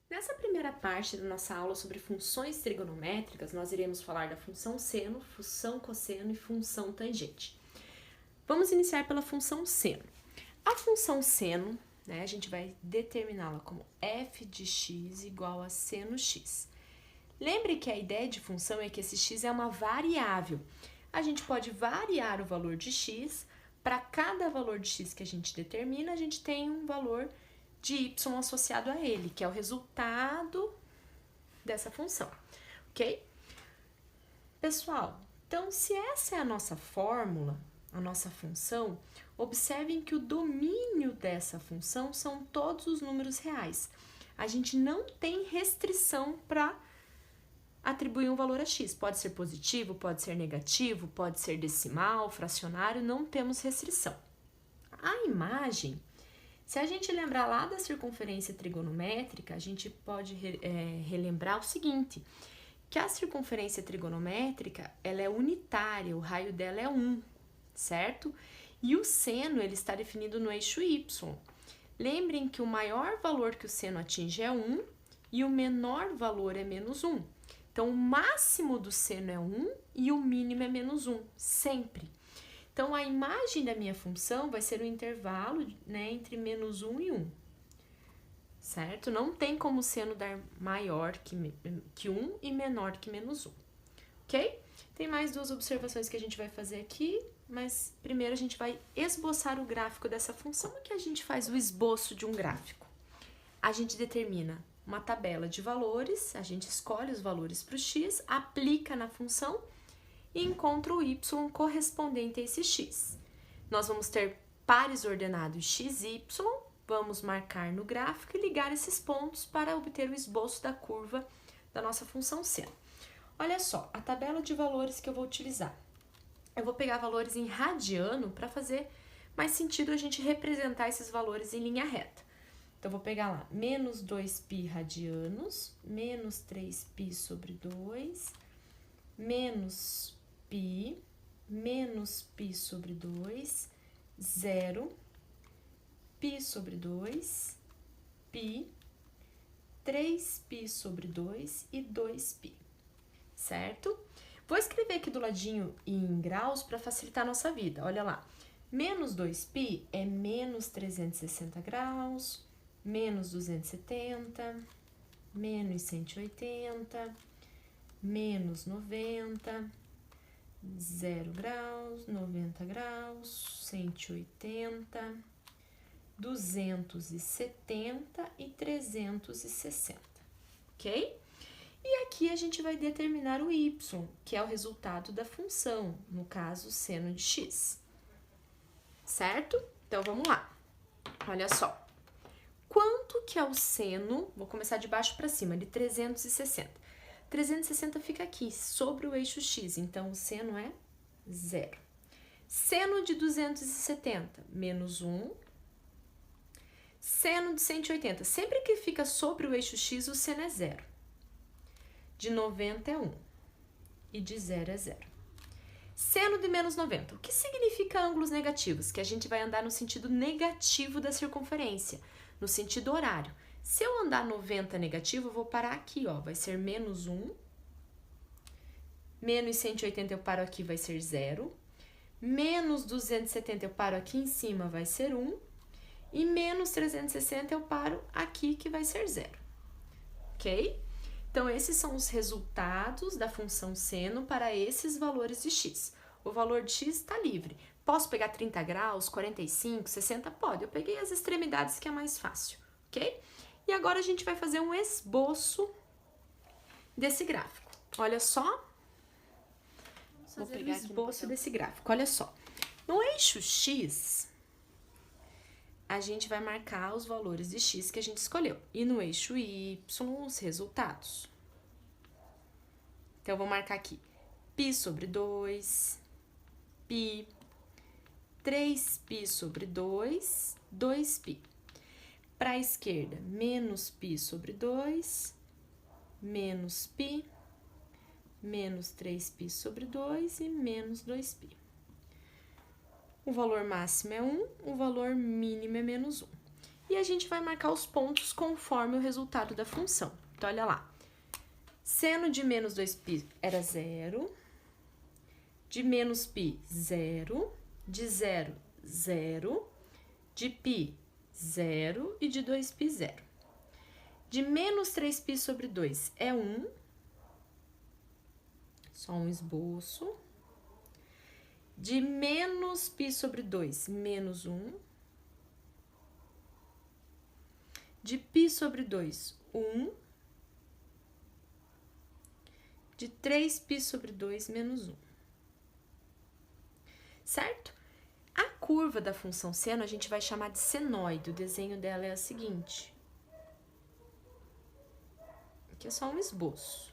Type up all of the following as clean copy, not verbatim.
Nessa primeira parte da nossa aula sobre funções trigonométricas, nós iremos falar da função seno, função cosseno e função tangente. Vamos iniciar pela função seno. A função seno, a gente vai determiná-la como f de x igual a seno x. Lembre que a ideia de função é que esse x é uma variável. A gente pode variar o valor de x, para cada valor de x que a gente determina, a gente tem um valor de y associado a ele, que é o resultado dessa função, ok? Pessoal, então se essa é a nossa fórmula, a nossa função, observem que o domínio dessa função são todos os números reais. A gente não tem restrição para atribuir um valor a x. Pode ser positivo, pode ser negativo, pode ser decimal, fracionário, não temos restrição. A imagem, se a gente lembrar lá da circunferência trigonométrica, a gente pode relembrar o seguinte, que a circunferência trigonométrica, ela é unitária, o raio dela é 1, certo? E o seno, ele está definido no eixo y. Lembrem que o maior valor que o seno atinge é 1 e o menor valor é menos 1. Então, o máximo do seno é 1 e o mínimo é menos 1, sempre. Então, a imagem da minha função vai ser o intervalo, entre menos 1 e 1, certo? Não tem como o seno dar maior que 1 e menor que menos 1, ok? Tem mais duas observações que a gente vai fazer aqui, mas primeiro a gente vai esboçar o gráfico dessa função. Como que a gente faz o esboço de um gráfico? A gente determina uma tabela de valores, a gente escolhe os valores para o x, aplica na função e encontra o y correspondente a esse x. Nós vamos ter pares ordenados x e y, vamos marcar no gráfico e ligar esses pontos para obter o esboço da curva da nossa função seno. Olha só, a tabela de valores que eu vou utilizar. Eu vou pegar valores em radiano para fazer mais sentido a gente representar esses valores em linha reta. Então, vou pegar lá, menos 2π radianos, menos 3π sobre 2, menos π, menos π sobre 2, 0, π sobre 2, π, 3π sobre 2 e 2π, certo? Vou escrever aqui do ladinho em graus para facilitar a nossa vida, olha lá. Menos 2π é menos 360 graus, menos 270, menos 180, menos 90, 0 graus, 90 graus, 180, 270 e 360, ok? E aqui a gente vai determinar o y, que é o resultado da função, no caso, seno de x, certo? Então, vamos lá. Olha só. Quanto que é o seno, vou começar de baixo para cima, de 360. 360 fica aqui, sobre o eixo x, então o seno é 0. Seno de 270, menos 1. Seno de 180, sempre que fica sobre o eixo x, o seno é 0. De 90 é 1 e de 0 é 0. Seno de menos 90, o que significa ângulos negativos? Que a gente vai andar no sentido negativo da circunferência, no sentido horário. Se eu andar 90 negativo, eu vou parar aqui, ó, vai ser menos 1, menos 180 eu paro aqui, vai ser 0, menos 270 eu paro aqui em cima, vai ser 1, e menos 360 eu paro aqui, que vai ser 0, ok? Então, esses são os resultados da função seno para esses valores de x. O valor de x está livre. Posso pegar 30 graus, 45, 60? Pode. Eu peguei as extremidades que é mais fácil, ok? E agora a gente vai fazer um esboço desse gráfico. Olha só. Vou pegar o esboço desse gráfico. Olha só. No eixo x, a gente vai marcar os valores de x que a gente escolheu. E no eixo y, os resultados. Então, eu vou marcar aqui π sobre 2, π, 3π sobre 2, 2π. Para a esquerda, menos π sobre 2, menos π, menos 3π sobre 2 e menos 2π. O valor máximo é 1, o valor mínimo é menos 1. e a gente vai marcar os pontos conforme o resultado da função. Então, olha lá. Seno de menos 2π era 0, de menos π, 0, de 0, 0, de π, 0 e de 2π, 0. De menos 3π sobre 2 é 1, só um esboço. De menos π sobre 2, menos 1. De π sobre 2, 1. De 3π sobre 2, menos 1. Certo? A curva da função seno a gente vai chamar de senoide. O desenho dela é o seguinte. Aqui é só um esboço.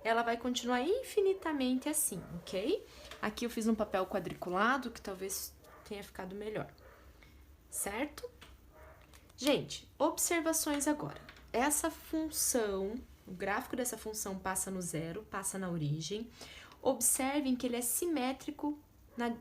Ela vai continuar infinitamente assim, ok? Aqui eu fiz um papel quadriculado, que talvez tenha ficado melhor. Certo? Gente, observações agora. Essa função, o gráfico dessa função passa no zero, passa na origem. Observem que ele é simétrico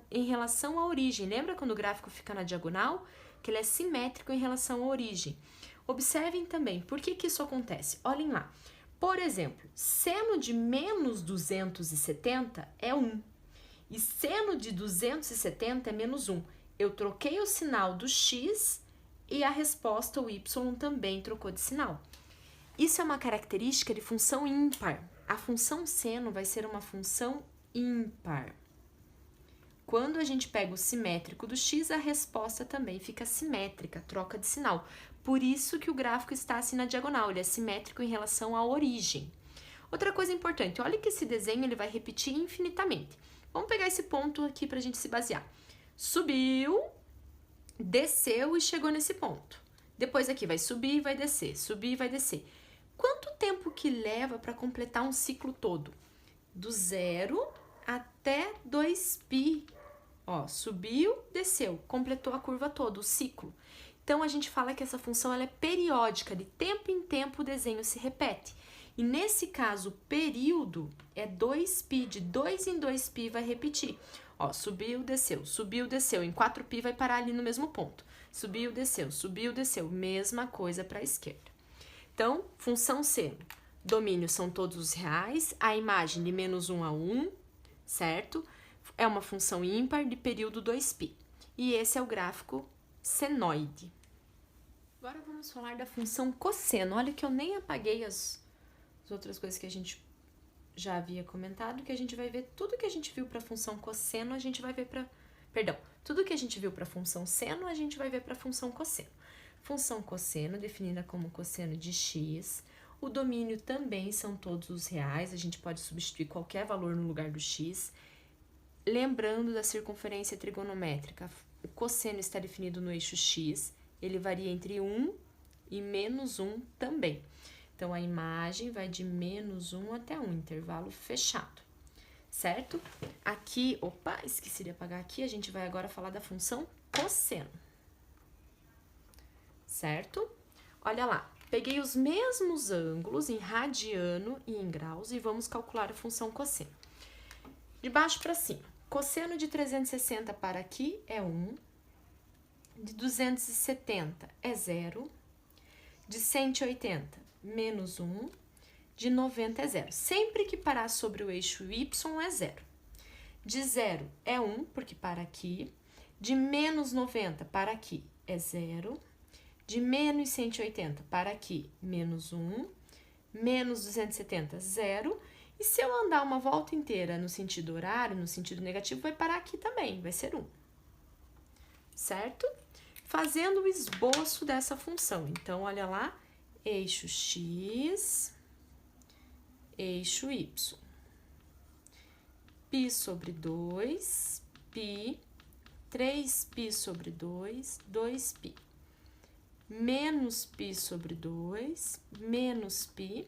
em relação à origem. Lembra quando o gráfico fica na diagonal? Que ele é simétrico em relação à origem. Observem também, por que isso acontece? Olhem lá. Por exemplo, seno de menos 270 é 1. E seno de 270 é menos 1. Eu troquei o sinal do x e a resposta, o y, também trocou de sinal. Isso é uma característica de função ímpar. A função seno vai ser uma função ímpar. Quando a gente pega o simétrico do x, a resposta também fica simétrica, troca de sinal. Por isso que o gráfico está assim na diagonal, ele é simétrico em relação à origem. Outra coisa importante, olha que esse desenho ele vai repetir infinitamente. Vamos pegar esse ponto aqui para a gente se basear. Subiu, desceu e chegou nesse ponto. Depois aqui vai subir e vai descer, subir e vai descer. Quanto tempo que leva para completar um ciclo todo? Do 0 até 2π. Ó, subiu, desceu, completou a curva toda, o ciclo. Então, a gente fala que essa função ela é periódica, de tempo em tempo o desenho se repete. E nesse caso, o período é 2π, de 2 em 2π vai repetir. Ó, subiu, desceu, em 4π vai parar ali no mesmo ponto. Subiu, desceu, mesma coisa para a esquerda. Então, função seno, domínios são todos os reais, a imagem de menos 1 a 1, certo? É uma função ímpar de período 2π. E esse é o gráfico senoide. Agora vamos falar da função cosseno. Olha que eu nem apaguei as outras coisas que a gente já havia comentado, que a gente vai ver tudo que a gente viu para a função cosseno, a gente vai ver para... Perdão, tudo que a gente viu para a função seno, a gente vai ver para a função cosseno. Função cosseno, definida como cosseno de x. O domínio também são todos os reais, a gente pode substituir qualquer valor no lugar do x. Lembrando da circunferência trigonométrica, o cosseno está definido no eixo x, ele varia entre 1 e menos 1 também. Então, a imagem vai de menos 1 até 1, intervalo fechado, certo? Aqui, opa, esqueci de apagar aqui, a gente vai agora falar da função cosseno, certo? Olha lá, peguei os mesmos ângulos em radiano e em graus e vamos calcular a função cosseno. De baixo para cima, cosseno de 360 para aqui é 1, de 270 é 0, de 180 menos 1, de 90 é 0. Sempre que parar sobre o eixo y é 0. De 0 é 1, porque para aqui. De menos 90 para aqui é 0. De menos 180 para aqui, menos 1. Menos 270, 0. E se eu andar uma volta inteira no sentido horário, no sentido negativo, vai parar aqui também, vai ser 1. Certo? Fazendo o esboço dessa função. Então, olha lá, eixo x, eixo y. Π sobre 2, π, 3π sobre 2, 2π. Menos π sobre 2, menos π,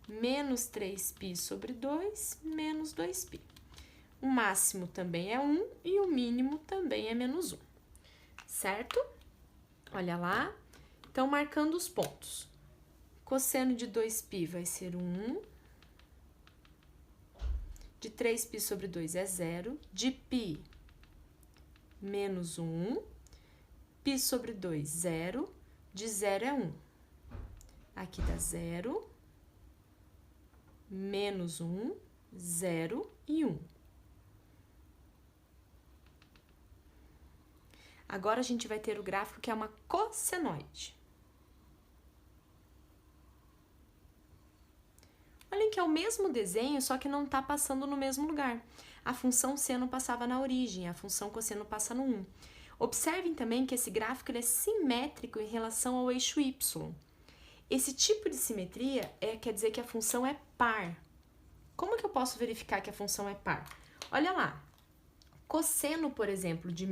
menos 3π sobre 2, menos 2π. O máximo também é 1 e o mínimo também é menos 1. Certo? Olha lá. Então, marcando os pontos. Cosseno de 2π vai ser 1. De 3π sobre 2 é 0. De π, menos 1. Π sobre 2, 0. de 0 é 1. Aqui dá 0, menos 1, 0 e 1. Agora, a gente vai ter o gráfico que é uma cossenoide. Olhem que é o mesmo desenho, só que não está passando no mesmo lugar. A função seno passava na origem, a função cosseno passa no 1. Observem também que esse gráfico ele é simétrico em relação ao eixo y. Esse tipo de simetria quer dizer que a função é par. Como que eu posso verificar que a função é par? Olha lá, cosseno, por exemplo, de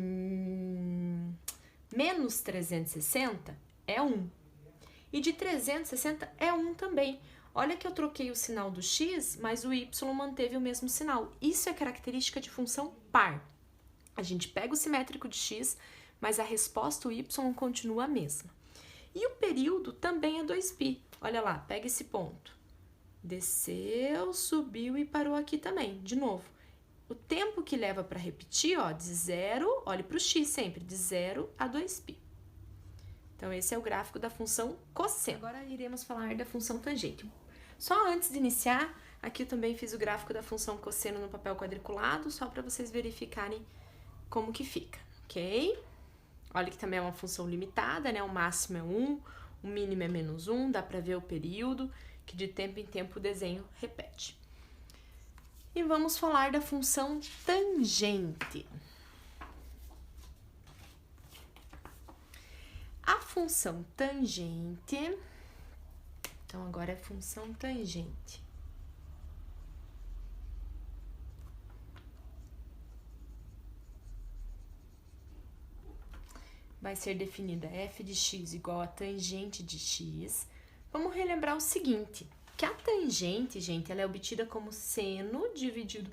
menos 360 é 1. E de 360 é 1 também. Olha que eu troquei o sinal do x, mas o y manteve o mesmo sinal. Isso é característica de função par. A gente pega o simétrico de x, mas a resposta, o y, continua a mesma. E o período também é 2π. Olha lá, pega esse ponto. Desceu, subiu e parou aqui também, de novo. O tempo que leva para repetir, ó, de 0, olhe para o x sempre, de 0 a 2π. Então, esse é o gráfico da função cosseno. Agora, iremos falar da função tangente. Só antes de iniciar, aqui eu também fiz o gráfico da função cosseno no papel quadriculado, só para vocês verificarem como que fica, ok? Olha que também é uma função limitada, né? O máximo é 1, o mínimo é menos 1, dá para ver o período, que de tempo em tempo o desenho repete. E vamos falar da função tangente. A função tangente, então agora é função tangente. Vai ser definida f de x igual a tangente de x. Vamos relembrar o seguinte, que a tangente, gente, ela é obtida como seno dividido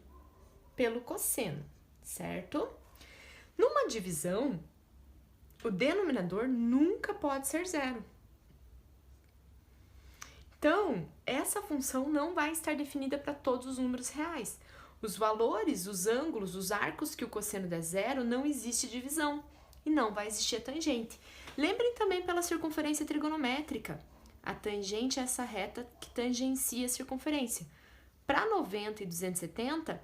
pelo cosseno, certo? Numa divisão, o denominador nunca pode ser 0. Então, essa função não vai estar definida para todos os números reais. Os valores, os ângulos, os arcos que o cosseno der 0, não existe divisão e não vai existir a tangente. Lembrem também pela circunferência trigonométrica. A tangente é essa reta que tangencia a circunferência. Para 90 e 270,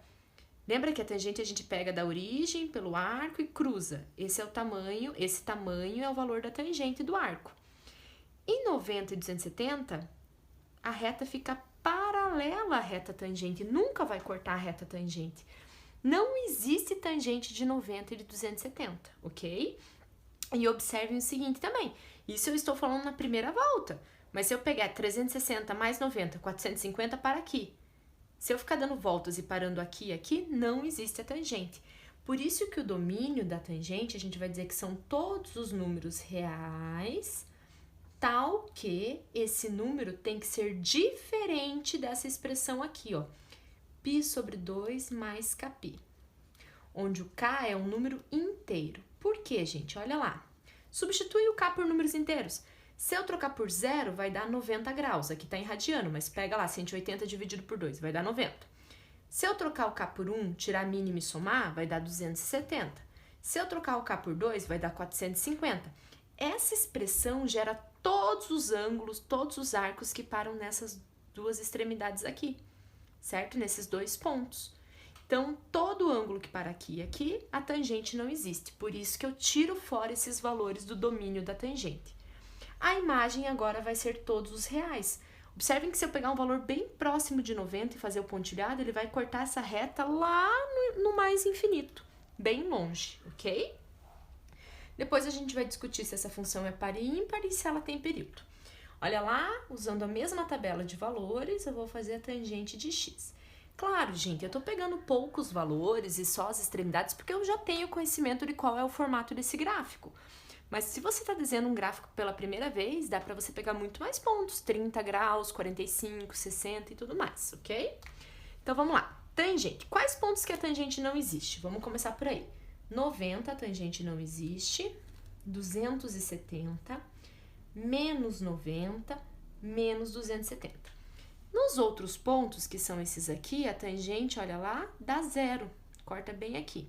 lembra que a tangente a gente pega da origem pelo arco e cruza. Esse é o tamanho, esse tamanho é o valor da tangente do arco. Em 90 e 270, a reta fica paralela à reta tangente, nunca vai cortar a reta tangente. Não existe tangente de 90 e de 270, ok? E observem o seguinte também, isso eu estou falando na primeira volta, mas se eu pegar 360 mais 90, 450 para aqui, se eu ficar dando voltas e parando aqui e aqui, não existe a tangente. Por isso que o domínio da tangente, a gente vai dizer que são todos os números reais, tal que esse número tem que ser diferente dessa expressão aqui, ó. π sobre 2 mais kπ, onde o k é um número inteiro. Por quê, gente? Olha lá. Substitui o k por números inteiros. Se eu trocar por 0, vai dar 90 graus. Aqui está em radiano, mas pega lá, 180 dividido por 2, vai dar 90. Se eu trocar o k por 1, tirar a mínima e somar, vai dar 270. Se eu trocar o k por 2, vai dar 450. Essa expressão gera todos os ângulos, todos os arcos que param nessas duas extremidades aqui, certo? Nesses dois pontos. Então, todo ângulo que para aqui e aqui, a tangente não existe. Por isso que eu tiro fora esses valores do domínio da tangente. A imagem agora vai ser todos os reais. Observem que se eu pegar um valor bem próximo de 90 e fazer o pontilhado, ele vai cortar essa reta lá no mais infinito, bem longe, ok? Depois a gente vai discutir se essa função é par e ímpar e se ela tem período. Olha lá, usando a mesma tabela de valores, eu vou fazer a tangente de x. Claro, gente, eu tô pegando poucos valores e só as extremidades porque eu já tenho conhecimento de qual é o formato desse gráfico. Mas se você está desenhando um gráfico pela primeira vez, dá para você pegar muito mais pontos, 30 graus, 45, 60 e tudo mais, ok? Então vamos lá, tangente. Quais pontos que a tangente não existe? Vamos começar por aí. 90, a tangente não existe, 270, menos 90, menos 270. Nos outros pontos, que são esses aqui, a tangente, olha lá, dá 0, corta bem aqui.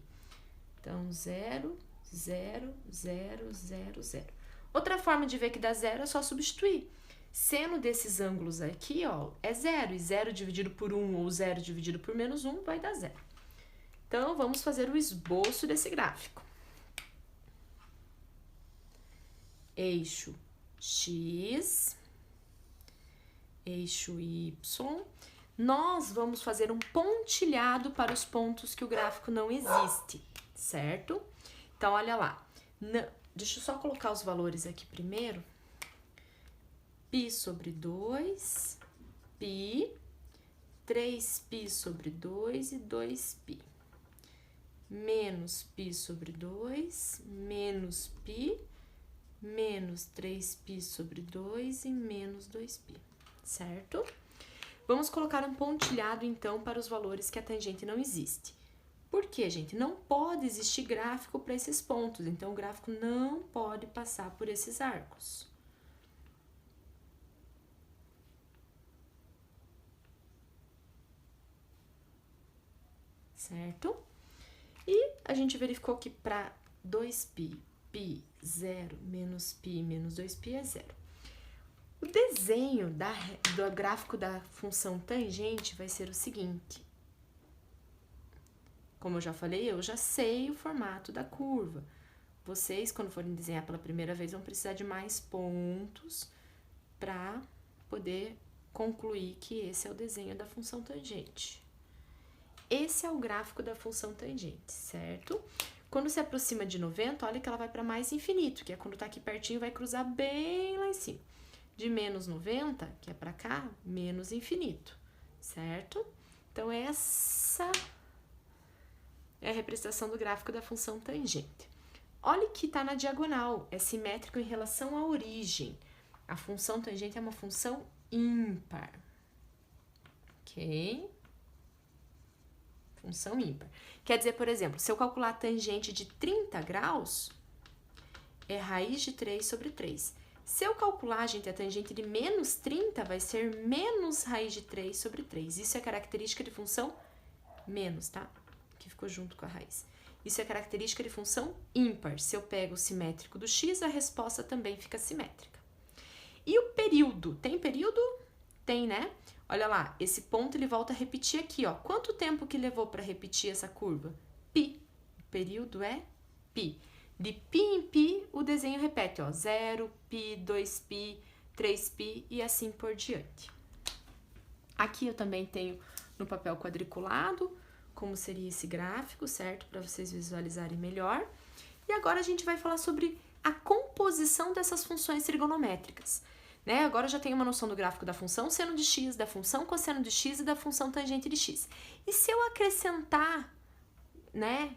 Então, 0, 0, 0, 0, 0. Outra forma de ver que dá zero é só substituir. Seno desses ângulos aqui, ó, é zero. E 0 dividido por 1 ou 0 dividido por menos 1 vai dar zero. Então, vamos fazer o esboço desse gráfico. Eixo X, eixo Y. Nós vamos fazer um pontilhado para os pontos que o gráfico não existe, certo? Então, olha lá. Deixa eu só colocar os valores aqui primeiro. Π sobre 2, π, 3π sobre 2 e 2π. Menos π sobre 2, menos π, menos 3π sobre 2 e menos 2π, certo? Vamos colocar um pontilhado, então, para os valores que a tangente não existe. Por quê, gente? Não pode existir gráfico para esses pontos, então o gráfico não pode passar por esses arcos. Certo? E a gente verificou que para 2π, π, 0, menos π, menos 2π é 0. O desenho do gráfico da função tangente vai ser o seguinte. Como eu já falei, eu já sei o formato da curva. Vocês, quando forem desenhar pela primeira vez, vão precisar de mais pontos para poder concluir que esse é o desenho da função tangente. Esse é o gráfico da função tangente, certo? Quando se aproxima de 90, olha que ela vai para mais infinito, que é quando tá aqui pertinho, vai cruzar bem lá em cima. De menos 90, que é para cá, menos infinito, certo? Então, essa é a representação do gráfico da função tangente. Olha que está na diagonal, é simétrico em relação à origem. A função tangente é uma função ímpar, ok? Função ímpar. Quer dizer, por exemplo, se eu calcular a tangente de 30 graus, é raiz de 3 sobre 3. Se eu calcular, gente, a tangente de menos 30, vai ser menos raiz de 3 sobre 3. Isso é característica de função menos, tá? Que ficou junto com a raiz. Isso é característica de função ímpar. Se eu pego o simétrico do x, a resposta também fica simétrica. E o período? Tem período? Tem, né? Olha lá, esse ponto ele volta a repetir aqui, ó. Quanto tempo que levou para repetir essa curva? Π. O período é π. De π em π, o desenho repete, ó. 0, π, 2π, 3π e assim por diante. Aqui eu também tenho no papel quadriculado como seria esse gráfico, certo? Para vocês visualizarem melhor. E agora a gente vai falar sobre a composição dessas funções trigonométricas. Né? Agora eu já tenho uma noção do gráfico da função seno de x, da função cosseno de x e da função tangente de x. E se eu acrescentar, né,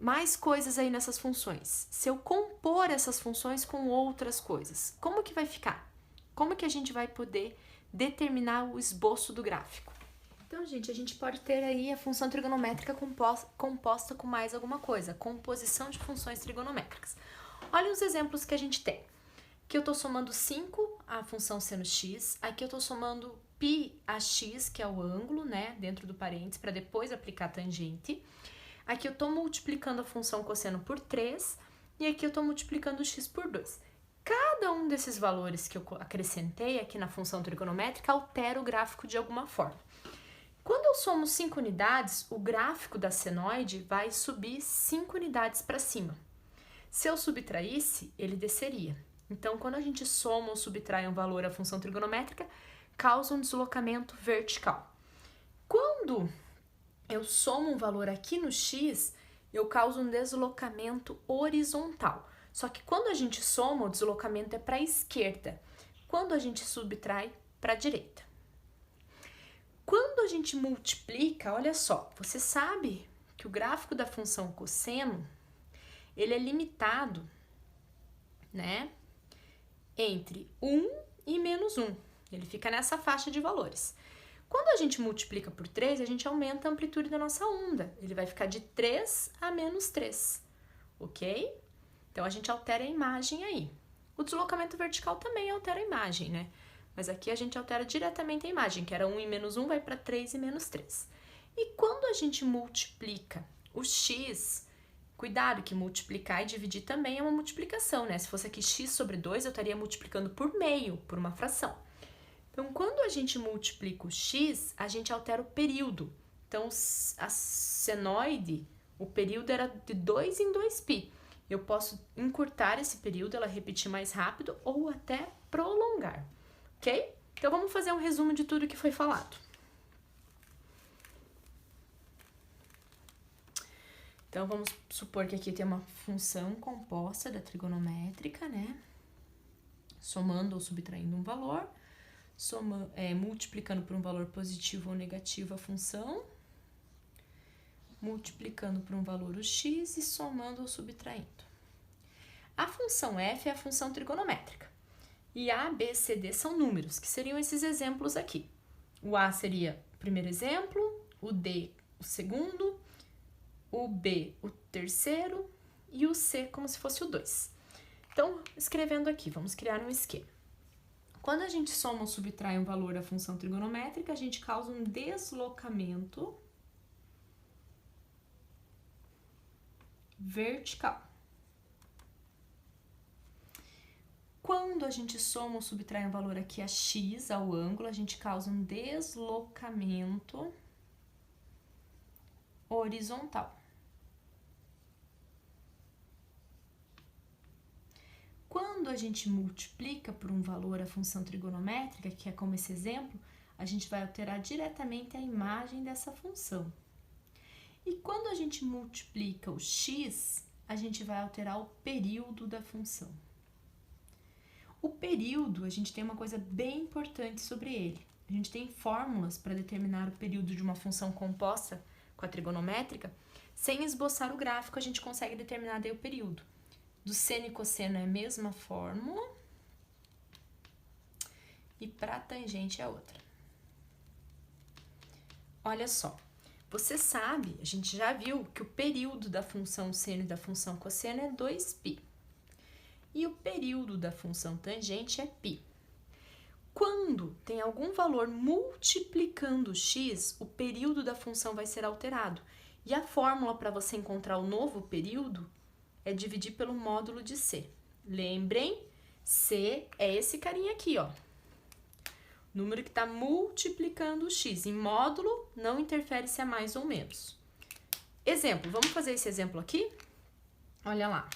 mais coisas aí nessas funções? Se eu compor essas funções com outras coisas, como que vai ficar? Como que a gente vai poder determinar o esboço do gráfico? Então, gente, a gente pode ter aí a função trigonométrica composta com mais alguma coisa, composição de funções trigonométricas. Olha os exemplos que a gente tem. Aqui eu estou somando 5 a função seno x, aqui eu estou somando π a x, que é o ângulo, né, dentro do parênteses, para depois aplicar a tangente. Aqui eu estou multiplicando a função cosseno por 3, e aqui eu estou multiplicando o x por 2. Cada um desses valores que eu acrescentei aqui na função trigonométrica altera o gráfico de alguma forma. Quando eu somo 5 unidades, o gráfico da senoide vai subir 5 unidades para cima. Se eu subtraísse, ele desceria. Então, quando a gente soma ou subtrai um valor à função trigonométrica, causa um deslocamento vertical. Quando eu somo um valor aqui no x, eu causo um deslocamento horizontal. Só que quando a gente soma, o deslocamento é para a esquerda. Quando a gente subtrai, para a direita. Quando a gente multiplica, olha só, você sabe que o gráfico da função cosseno, ele é limitado, né, entre 1 e menos 1. Ele fica nessa faixa de valores. Quando a gente multiplica por 3, a gente aumenta a amplitude da nossa onda. Ele vai ficar de 3 a menos 3, ok? Então, a gente altera a imagem aí. O deslocamento vertical também altera a imagem, né? Mas aqui a gente altera diretamente a imagem, que era 1 e menos 1, vai para 3 e menos 3. E quando a gente multiplica o x Cuidado que multiplicar e dividir também é uma multiplicação, né? Se fosse aqui x sobre 2, eu estaria multiplicando por meio, por uma fração. Então, quando a gente multiplica o x, a gente altera o período. Então, a senoide, o período era de 2 em 2π. Eu posso encurtar esse período, ela repetir mais rápido ou até prolongar, ok? Então, vamos fazer um resumo de tudo que foi falado. Então, vamos supor que aqui tem uma função composta da trigonométrica, né? Somando ou subtraindo um valor, multiplicando por um valor positivo ou negativo a função, multiplicando por um valor o x e somando ou subtraindo. A função f é a função trigonométrica. E a, b, c, d são números, que seriam esses exemplos aqui. O a seria o primeiro exemplo, o d o segundo, o b o terceiro e o c como se fosse o 2. Então, escrevendo aqui, vamos criar um esquema. Quando a gente soma ou subtrai um valor da função trigonométrica, a gente causa um deslocamento vertical. Quando a gente soma ou subtrai um valor aqui a x, ao ângulo, a gente causa um deslocamento horizontal. Quando a gente multiplica por um valor a função trigonométrica, que é como esse exemplo, a gente vai alterar diretamente a imagem dessa função. E quando a gente multiplica o x, a gente vai alterar o período da função. O período, a gente tem uma coisa bem importante sobre ele. A gente tem fórmulas para determinar o período de uma função composta com a trigonométrica. Sem esboçar o gráfico, a gente consegue determinar daí o período. Do seno e cosseno é a mesma fórmula. E para a tangente é outra. Olha só. Você sabe, a gente já viu que o período da função seno e da função cosseno é 2π. E o período da função tangente é π. Quando tem algum valor multiplicando x, o período da função vai ser alterado. E a fórmula para você encontrar o novo período é dividir pelo módulo de c. Lembrem, c é esse carinha aqui, ó. Número que está multiplicando o x. Em módulo, não interfere se é mais ou menos. Exemplo, vamos fazer esse exemplo aqui? Olha lá.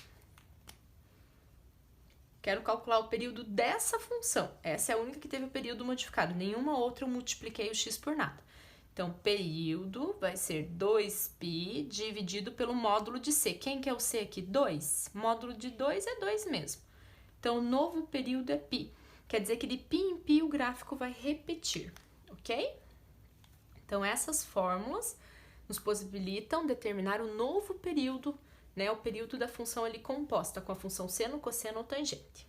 Quero calcular o período dessa função. Essa é a única que teve o período modificado. Nenhuma outra eu multipliquei o x por nada. Então, período vai ser 2π dividido pelo módulo de c. Quem que é o c aqui? 2. Módulo de 2 é 2 mesmo. Então, o novo período é π. Quer dizer que de π em π o gráfico vai repetir, ok? Então, essas fórmulas nos possibilitam determinar o novo período, né? O período da função ali composta com a função seno, cosseno ou tangente.